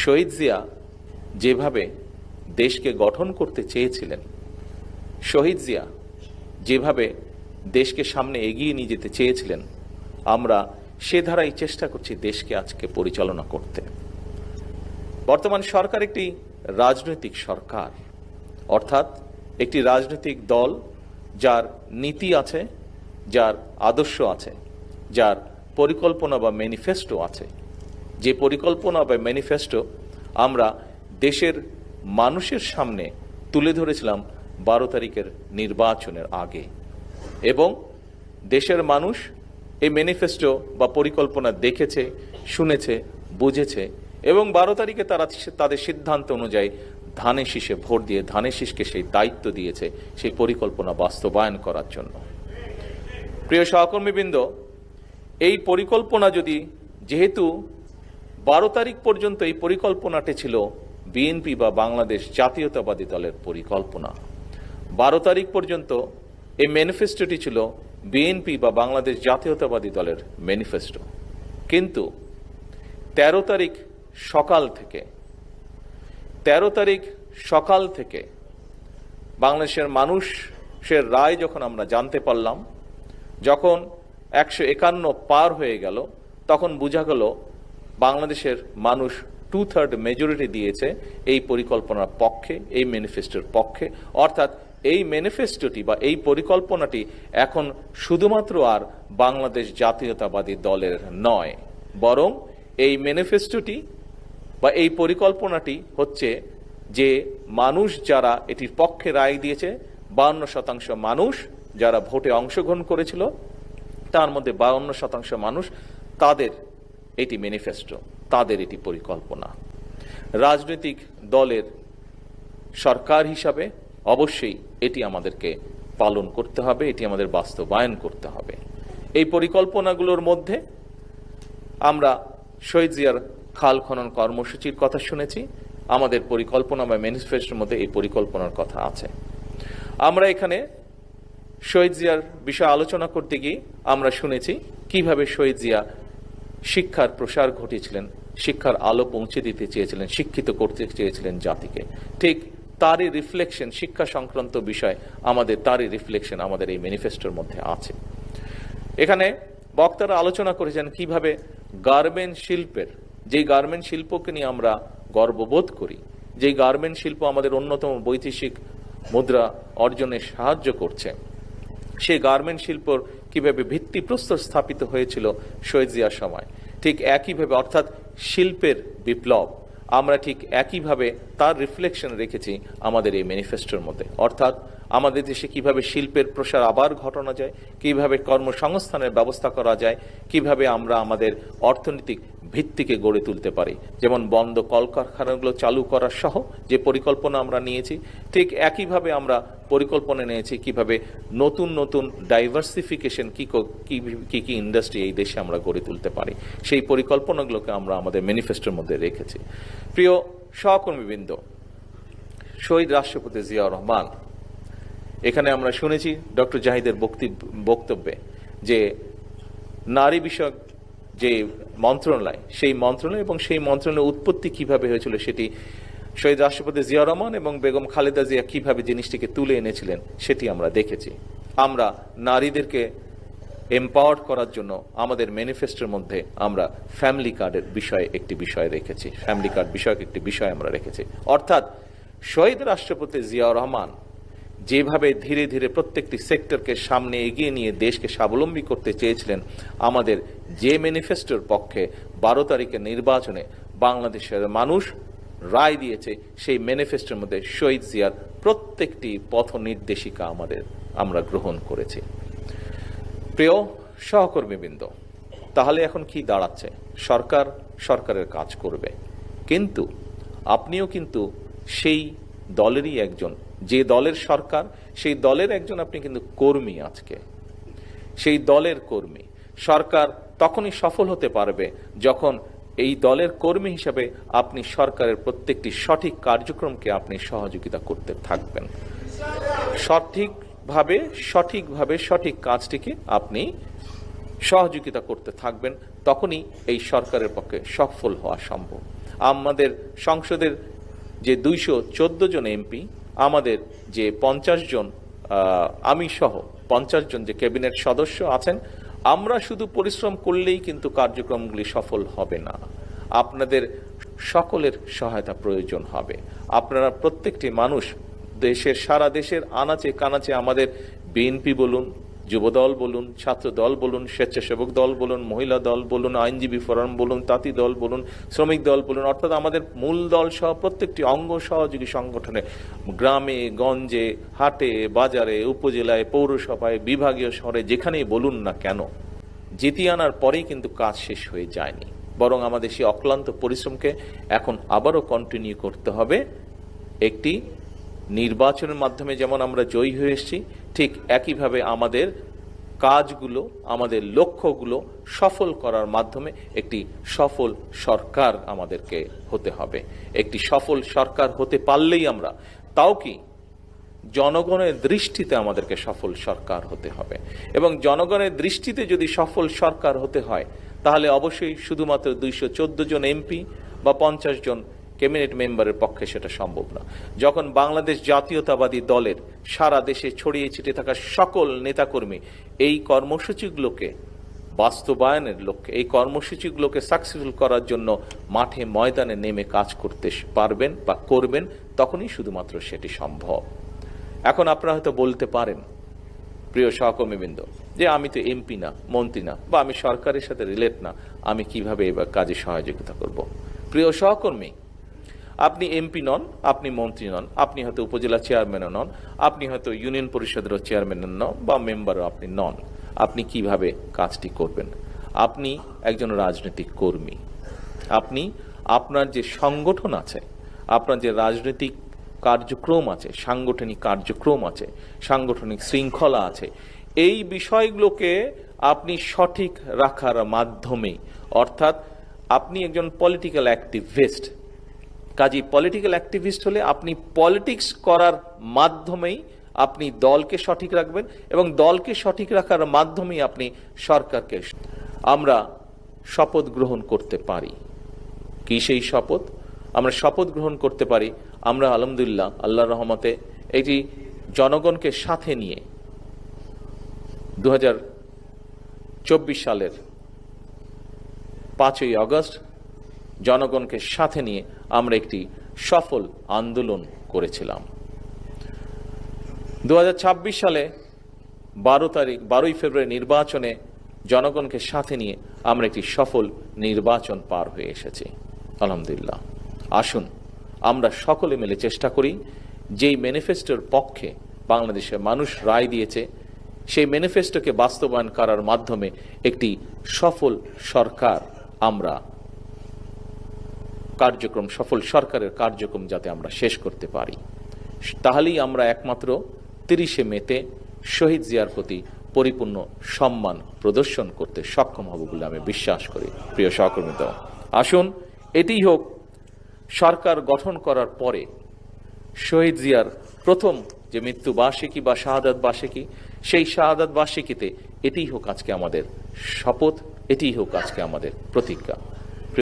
শহীদ জিয়া যেভাবে দেশকে গঠন করতে চেয়েছিলেন, শহীদ জিয়া যেভাবে দেশকে সামনে এগিয়ে নিয়ে যেতে চেয়েছিলেন, আমরা সে ধারাই চেষ্টা করছি দেশকে আজকে পরিচালনা করতে। বর্তমান সরকার একটি রাজনৈতিক সরকার, অর্থাৎ একটি রাজনৈতিক দল যার নীতি আছে, যার আদর্শ আছে, যার পরিকল্পনা বা ম্যানিফেস্টো আছে। যে পরিকল্পনা বা ম্যানিফেস্টো আমরা দেশের মানুষের সামনে তুলে ধরেছিলাম 12 তারিখের নির্বাচনের আগে, এবং দেশের মানুষ এই ম্যানিফেস্টো বা পরিকল্পনা দেখেছে, শুনেছে, বুঝেছে, এবং 12 তারিখে তারা তাদের সিদ্ধান্ত অনুযায়ী ধানের শীষে ভোট দিয়ে ধানের শীষকে সেই দায়িত্ব দিয়েছে সেই পরিকল্পনা বাস্তবায়ন করার জন্য। প্রিয় সহকর্মীবৃন্দ, এই পরিকল্পনা যেহেতু 12 তারিখ পর্যন্ত এই পরিকল্পনাটি ছিল বিএনপি বা বাংলাদেশ জাতীয়তাবাদী দলের পরিকল্পনা, 12 তারিখ পর্যন্ত এই ম্যানিফেস্টোটি ছিল বিএনপি বা বাংলাদেশ জাতীয়তাবাদী দলের ম্যানিফেস্টো। কিন্তু 13 তারিখ সকাল থেকে বাংলাদেশের মানুষের রায় যখন আমরা জানতে পারলাম, যখন 151 পার হয়ে গেল, তখন বোঝা গেল বাংলাদেশের মানুষ 2/3 মেজরিটি দিয়েছে এই পরিকল্পনার পক্ষে, এই ম্যানিফেস্টোর পক্ষে। অর্থাৎ এই ম্যানিফেস্টোটি বা এই পরিকল্পনাটি এখন শুধুমাত্র আর বাংলাদেশ জাতীয়তাবাদী দলের নয়, বরং এই ম্যানিফেস্টোটি বা এই পরিকল্পনাটি হচ্ছে যে মানুষ যারা এটির পক্ষে রায় দিয়েছে, 52% মানুষ যারা ভোটে অংশগ্রহণ করেছিল, তার মধ্যে 52% মানুষ, তাদের এটি ম্যানিফেস্টো, তাদের এটি পরিকল্পনা। রাজনৈতিক দলের সরকার হিসাবে অবশ্যই এটি আমাদেরকে পালন করতে হবে, এটি আমাদের বাস্তবায়ন করতে হবে। এই পরিকল্পনাগুলোর মধ্যে আমরা শহীদ জিয়ার খাল খনন কর্মসূচির কথা শুনেছি, আমাদের পরিকল্পনা বা ম্যানিফেস্টোর মধ্যে এই পরিকল্পনার কথা আছে। আমরা এখানে শহীদ জিয়ার বিষয়ে আলোচনা করতে গিয়ে আমরা শুনেছি কিভাবে শহীদ জিয়া শিক্ষার প্রসার ঘটিয়েছিলেন, শিক্ষার আলো পৌঁছে দিতে চেয়েছিলেন, শিক্ষিত করতে চেয়েছিলেন জাতিকে। ঠিক তারই রিফ্লেকশন, শিক্ষা সংক্রান্ত বিষয় তারই রিফ্লেকশন আমাদের এই ম্যানিফেস্টোর মধ্যে আছে। এখানে বক্তারা আলোচনা করেছেন কিভাবে গার্মেন্ট শিল্পের, যে গার্মেন্ট শিল্পকে নিয়ে আমরা গর্ববোধ করি, যে গার্মেন্ট শিল্প আমাদের অন্যতম বৈদেশিক মুদ্রা অর্জনে সাহায্য করছে, সেই গার্মেন্ট শিল্পর কিভাবে ভিত্তিপ্রস্তর স্থাপিত হয়েছিল শহীদ জিয়ার সময়। ঠিক একইভাবে, অর্থাৎ শিল্পের বিপ্লব, আমরা ঠিক একইভাবে তার রিফ্লেকশন রেখেছি আমাদের এই ম্যানিফেস্টোর মধ্যে। অর্থাৎ আমাদের দেশে কিভাবে শিল্পের প্রসার আবার ঘটানো যায়, কিভাবে কর্মসংস্থানের ব্যবস্থা করা যায়, কিভাবে আমরা আমাদের অর্থনৈতিক ভিত্তিকে গড়ে তুলতে পারি। যেমন বন্ধ কলকারখানাগুলো চালু করার সহ যে পরিকল্পনা আমরা নিয়েছি, ঠিক একইভাবে আমরা পরিকল্পনা নিয়েছি কিভাবে নতুন নতুন ডাইভার্সিফিকেশন কি ইন্ডাস্ট্রি এই দেশে আমরা গড়ে তুলতে পারি, সেই পরিকল্পনাগুলোকে আমরা আমাদের ম্যানিফেস্টোর মধ্যে রেখেছি। প্রিয় সহকর্মীবৃন্দ, শহীদ রাষ্ট্রপতি জিয়াউর রহমান, এখানে আমরা শুনেছি ডক্টর জাহিদের বক্তব্যে যে নারী বিষয়ক যে মন্ত্রণালয়, সেই মন্ত্রণালয় এবং সেই মন্ত্রণালয়ের উৎপত্তি কিভাবে হয়েছিল সেটি শহীদ রাষ্ট্রপতি জিয়াউর রহমান এবং বেগম খালেদা জিয়া কিভাবে জিনিসটিকে তুলে এনেছিলেন সেটি আমরা দেখেছি। আমরা নারীদেরকে এম্পাওয়ার্ড করার জন্য আমাদের ম্যানিফেস্টোর মধ্যে আমরা ফ্যামিলি কার্ডের বিষয়ে একটি বিষয় রেখেছি, ফ্যামিলি কার্ড বিষয়ক একটি বিষয় আমরা রেখেছি। অর্থাৎ শহীদ রাষ্ট্রপতি জিয়াউর রহমান যেভাবে ধীরে ধীরে প্রত্যেকটি সেক্টরকে সামনে এগিয়ে নিয়ে দেশকে স্বাবলম্বী করতে চেয়েছিলেন, আমাদের যে ম্যানিফেস্টোর পক্ষে 12 তারিখের নির্বাচনে বাংলাদেশের মানুষ রায় দিয়েছে, সেই ম্যানিফেস্টোর মধ্যে শহীদ জিয়ার প্রত্যেকটি পথ নির্দেশিকা আমরা গ্রহণ করেছি। প্রিয় সহকর্মীবৃন্দ, তাহলে এখন কি দাঁড়াচ্ছে? সরকারের কাজ করবে, কিন্তু আপনিও কিন্তু সেই দলেরই একজন, যে দলের সরকার সেই দলের একজন আপনি কিন্তু কর্মী। আজকে সেই দলের কর্মী। সরকার তখনই সফল হতে পারবে যখন এই দলের কর্মী হিসাবে আপনি সরকারের প্রত্যেকটি সঠিক কার্যক্রমকে আপনি সহযোগিতা করতে থাকবেন, সঠিকভাবে সঠিক কাজটিকে আপনি সহযোগিতা করতে থাকবেন, তখনই এই সরকারের পক্ষে সফল হওয়া সম্ভব। আমাদের সংসদের যে 214 জন এমপি, আমাদের যে 50 জন আমি সহ 50 জন যে ক্যাবিনেট সদস্য আছেন, আমরা শুধু পরিশ্রম করলেই কিন্তু কার্যক্রমগুলি সফল হবে না। আপনাদের সকলের সহায়তা প্রয়োজন হবে। আপনারা প্রত্যেকটি মানুষ, দেশের সারা দেশের আনাচে কানাচে আমাদের বিএনপি বলুন, যুবদল বলুন, ছাত্র দল বলুন, স্বেচ্ছাসেবক দল বলুন, মহিলা দল বলুন, আইনজীবী ফোরাম বলুন, তাঁতি দল বলুন, শ্রমিক দল বলুন, অর্থাৎ আমাদের মূল দল সহ প্রত্যেকটি অঙ্গ সহযোগী সংগঠনে গ্রামে গঞ্জে, হাটে বাজারে, উপজেলায়, পৌরসভায়, বিভাগীয় শহরে যেখানেই বলুন না কেন, জিতিয়ে আনার পরেই কিন্তু কাজ শেষ হয়ে যায়নি, বরং আমাদের সেই অক্লান্ত পরিশ্রমকে এখন আবারও কন্টিনিউ করতে হবে। একটি নির্বাচনের মাধ্যমে যেমন আমরা জয়ী হয়ে এসেছি, ঠিক একইভাবে আমাদের কাজগুলো, আমাদের লক্ষ্যগুলো সফল করার মাধ্যমে একটি সফল সরকার আমাদেরকে হতে হবে। একটি সফল সরকার হতে পারলেই আমরা, তাও কি জনগণের দৃষ্টিতে আমাদেরকে সফল সরকার হতে হবে, এবং জনগণের দৃষ্টিতে যদি সফল সরকার হতে হয় তাহলে অবশ্যই শুধুমাত্র 214 জন এমপি বা 50 জন ক্যাবিনেট মেম্বারের পক্ষে সেটা সম্ভব না। যখন বাংলাদেশ জাতীয়তাবাদী দলের সারা দেশে ছড়িয়ে ছিটিয়ে থাকা সকল নেতাকর্মী এই কর্মসূচিগুলোকে বাস্তবায়নের লক্ষ্যে, এই কর্মসূচিগুলোকে সাকসেসফুল করার জন্য মাঠে ময়দানে নেমে কাজ করতে পারবেন বা করবেন, তখনই শুধুমাত্র সেটি সম্ভব। এখন আপনারা হয়তো বলতে পারেন, প্রিয় সহকর্মীবৃন্দ, যে আমি তো এমপি না, মন্ত্রী না, বা আমি সরকারের সাথে রিলেট না, আমি কিভাবে এবার কাজে সহযোগিতা করব? প্রিয় সহকর্মী, আপনি এমপি নন, আপনি মন্ত্রী নন, আপনি হয়তো উপজেলা চেয়ারম্যানও নন, আপনি হয়তো ইউনিয়ন পরিষদেরও চেয়ারম্যানও নন, বা মেম্বারও আপনি নন। আপনি কিভাবে কাজটি করবেন? আপনি একজন রাজনৈতিক কর্মী। আপনি আপনার যে সংগঠন আছে, আপনার যে রাজনৈতিক কার্যক্রম আছে, সাংগঠনিক কার্যক্রম আছে, সাংগঠনিক শৃঙ্খলা আছে, এই বিষয়গুলোকে আপনি সঠিক রাখার মাধ্যমে, অর্থাৎ আপনি একজন পলিটিক্যাল অ্যাক্টিভিস্ট। কাজী পলিটিক্যাল অ্যাক্টিভিস্ট হলে আপনি পলিটিক্স করার মাধ্যমেই আপনি দলকে সঠিক রাখবেন, এবং দলকে সঠিক রাখার মাধ্যমেই আপনি সরকারকে। আমরা শপথ গ্রহণ করতে পারি। কি সেই শপথ? আমরা শপথ গ্রহণ করতে পারি, আমরা আলহামদুলিল্লাহ আল্লাহর রহমতে এটি জনগণকে সাথে নিয়ে 2024 সালের 5ই আগস্ট জনগণকে সাথে নিয়ে আমরা একটি সফল আন্দোলন করেছিলাম। 2026 সালে 12ই ফেব্রুয়ারি নির্বাচনে জনগণকে সাথে নিয়ে আমরা একটি সফল নির্বাচন পার হয়ে এসেছি আলহামদুলিল্লাহ। আসুন আমরা সকলে মিলে চেষ্টা করি, যেই ম্যানিফেস্টোর পক্ষে বাংলাদেশের মানুষ রায় দিয়েছে, সেই ম্যানিফেস্টোকে বাস্তবায়ন করার মাধ্যমে একটি সফল সরকার আমরা কার্যক্রম, সফল সরকারের কার্যক্রম যাতে আমরা শেষ করতে পারি। তাহলেই আমরা একমাত্র 30শে মেতে শহীদ জিয়ার প্রতি পরিপূর্ণ সম্মান প্রদর্শন করতে সক্ষম হব বলে আমি বিশ্বাস করি। প্রিয় সহকর্মীরা, আসুন এটি হোক সরকার গঠন করার পরে শহীদ জিয়ার প্রথম যে মৃত্যু বার্ষিকী বা শাহাদাত বার্ষিকী, সেই শাহাদাত বার্ষিকীতে এটিই হোক আজকে আমাদের শপথ, এটিই হোক আজকে আমাদের প্রতিজ্ঞা।